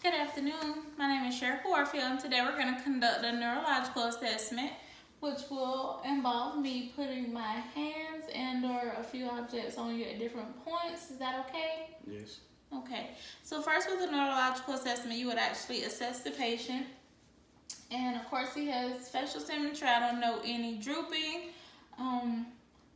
Good afternoon. My name is Sheriff Warfield, and today we're going to conduct a neurological assessment, which will involve me putting my hands and/or a few objects on you at different points. Is that okay? Yes. Okay. So first, with the neurological assessment, you would actually assess the patient, and of course, he has facial symmetry. I don't know any drooping.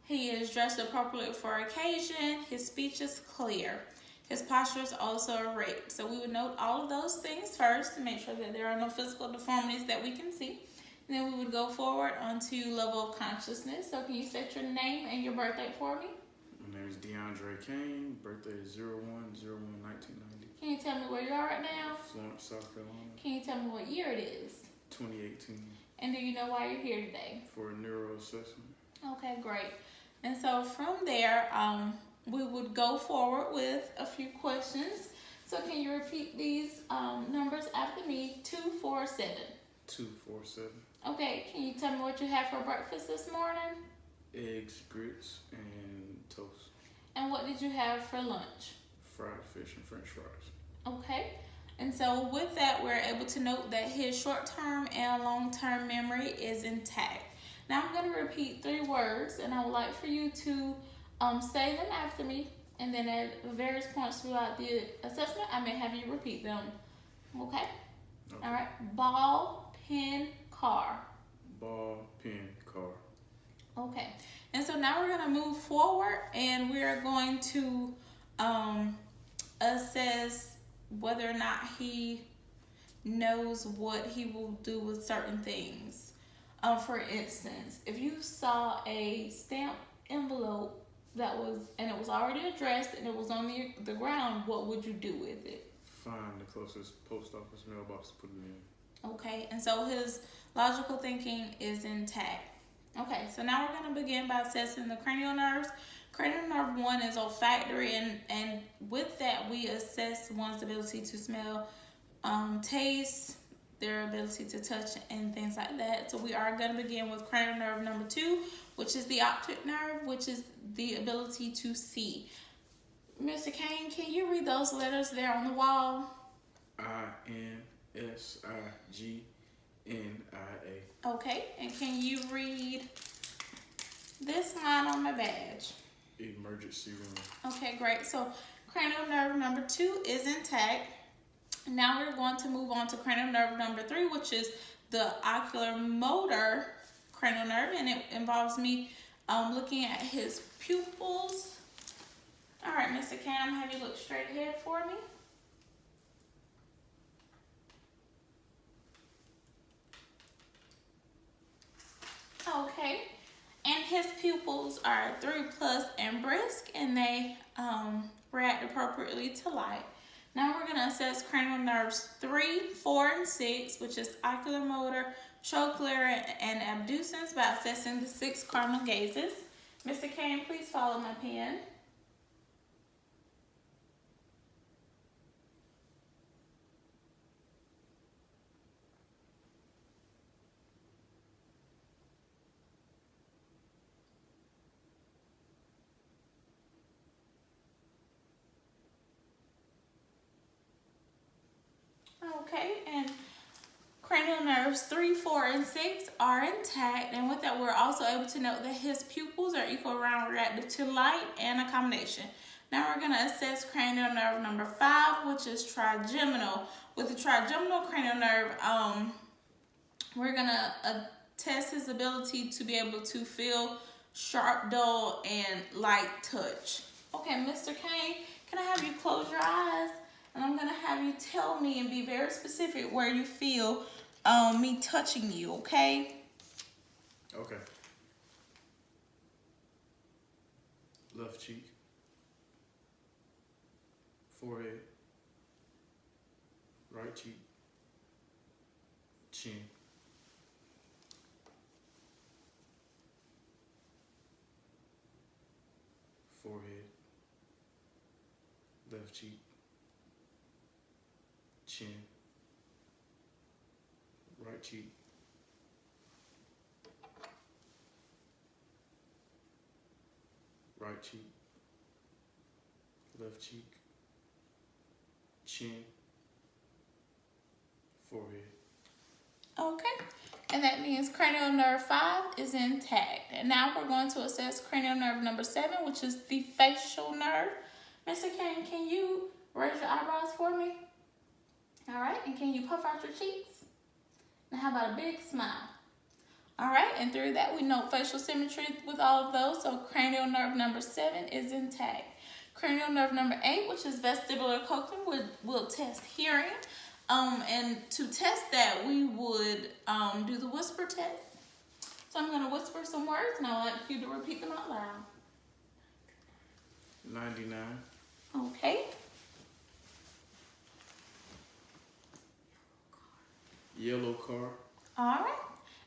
He is dressed appropriately for occasion. His speech is clear. His posture is also erect. So we would note all of those things first to make sure that there are no physical deformities that we can see. And then we would go forward onto level of consciousness. So can you state your name and your birthday for me? My name is DeAndre Kane. Birthday is 01/01/1990. Can you tell me where you are right now? Florence, South Carolina. Can you tell me what year it is? 2018. And do you know why you're here today? For a neuro assessment. Okay, great. And so from there, we would go forward with a few questions. So can you repeat these numbers after me? 247. 247. Okay, can you tell me what you had for breakfast this morning? Eggs, grits, and toast. And what did you have for lunch? Fried fish and french fries. Okay, and so with that, we're able to note that his short-term and long-term memory is intact. Now I'm going to repeat 3 words, and I would like for you to say them after me, and then at various points throughout the assessment, I may have you repeat them. Okay? All right. Ball, pen, car. Ball, pen, car. Okay. And so now we're going to move forward, and we're going to assess whether or not he knows what he will do with certain things. For instance, if you saw a stamped envelope and it was already addressed and it was on the ground, what would you do with it? Find the closest post office mailbox to put it in. Okay, and so his logical thinking is intact. Okay, so now we're going to begin by assessing the cranial nerves. Cranial nerve 1 is olfactory, and with that we assess one's ability to smell, taste, their ability to touch, and things like that. So we are going to begin with cranial nerve number 2, which is the optic nerve, which is the ability to see. Mr. Kane, can you read those letters there on the wall? INSIGNIA. Okay, and can you read this line on my badge? Emergency room. Okay, great. So cranial nerve number 2 is intact. Now we're going to move on to cranial nerve number 3, which is the ocular motor cranial nerve, and it involves me looking at his pupils. All right, Mr. Kane, I'm going to have you look straight ahead for me. Okay, and his pupils are 3+ and brisk, and they react appropriately to light. Now we're going to assess cranial nerves 3, 4, and 6, which is ocular motor, trochlear, and abducens, by assessing the 6 cardinal gazes. Mr. Kane, please follow my pen. Okay, and cranial nerves 3, 4, and 6 are intact, and with that we're also able to note that his pupils are equal round reactive to light and accommodation. Now we're going to assess cranial nerve number 5, which is trigeminal. With the trigeminal cranial nerve, we're going to test his ability to be able to feel sharp, dull, and light touch. Okay, Mr. Kane, can I have you close your eyes? And I'm going to have you tell me and be very specific where you feel me touching you, okay? Okay. Left cheek. Forehead. Right cheek. Chin. Forehead. Left cheek. Chin. Right cheek. Right cheek. Left cheek. Chin. forehead. Okay, and that means cranial nerve 5 is intact. And now we're going to assess cranial nerve number 7, which is the facial nerve. Mr. Kane, can you raise your eyebrows for me? All right, and can you puff out your cheeks? And how about a big smile? All right, and through that we note facial symmetry with all of those. So cranial nerve number 7 is intact. Cranial nerve number 8, which is vestibular cochlear, will test hearing. And to test that, we would do the whisper test. So I'm going to whisper some words, and I would like you to repeat them out loud. 99. Okay. Yellow car. All right.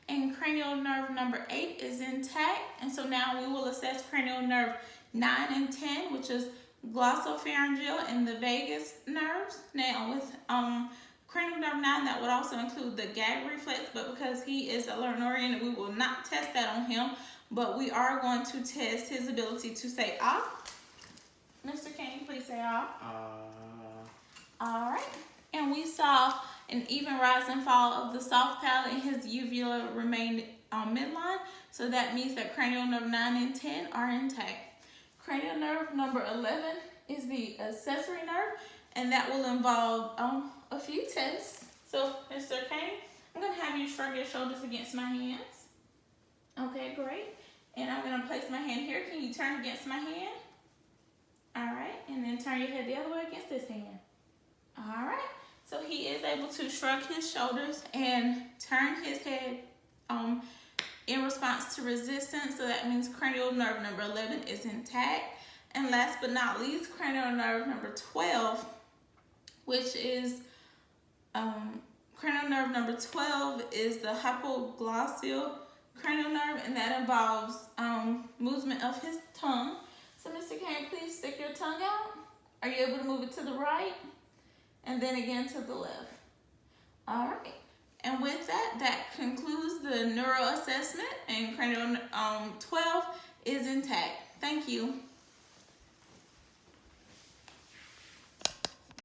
And cranial nerve number 8 is intact. And so now we will assess cranial nerve 9 and 10, which is glossopharyngeal and the vagus nerves. Now with cranial nerve 9, that would also include the gag reflex, but because he is alert and oriented, we will not test that on him, but we are going to test his ability to say ah. Mr. Kane, please say ah. All right. And we saw an even rise and fall of the soft palate, and his uvula remained midline, so that means that cranial nerve 9 and 10 are intact. Cranial nerve number 11 is the accessory nerve, and that will involve a few tests. So, Mr. Kane, I'm going to have you shrug your shoulders against my hands. Okay, great. And I'm going to place my hand here. Can you turn against my hand? All right, and then turn your head the other way against this hand. All right, so he is able to shrug his shoulders and turn his head in response to resistance. So that means cranial nerve number 11 is intact. And last but not least, cranial nerve number 12, which is cranial nerve number 12 is the hypoglossal cranial nerve, and that involves movement of his tongue. So Mr. Kane, please stick your tongue out. Are you able to move it to the right? And then again to the left. All right. And with that, that concludes the neuro assessment, and cranial 12 is intact. Thank you.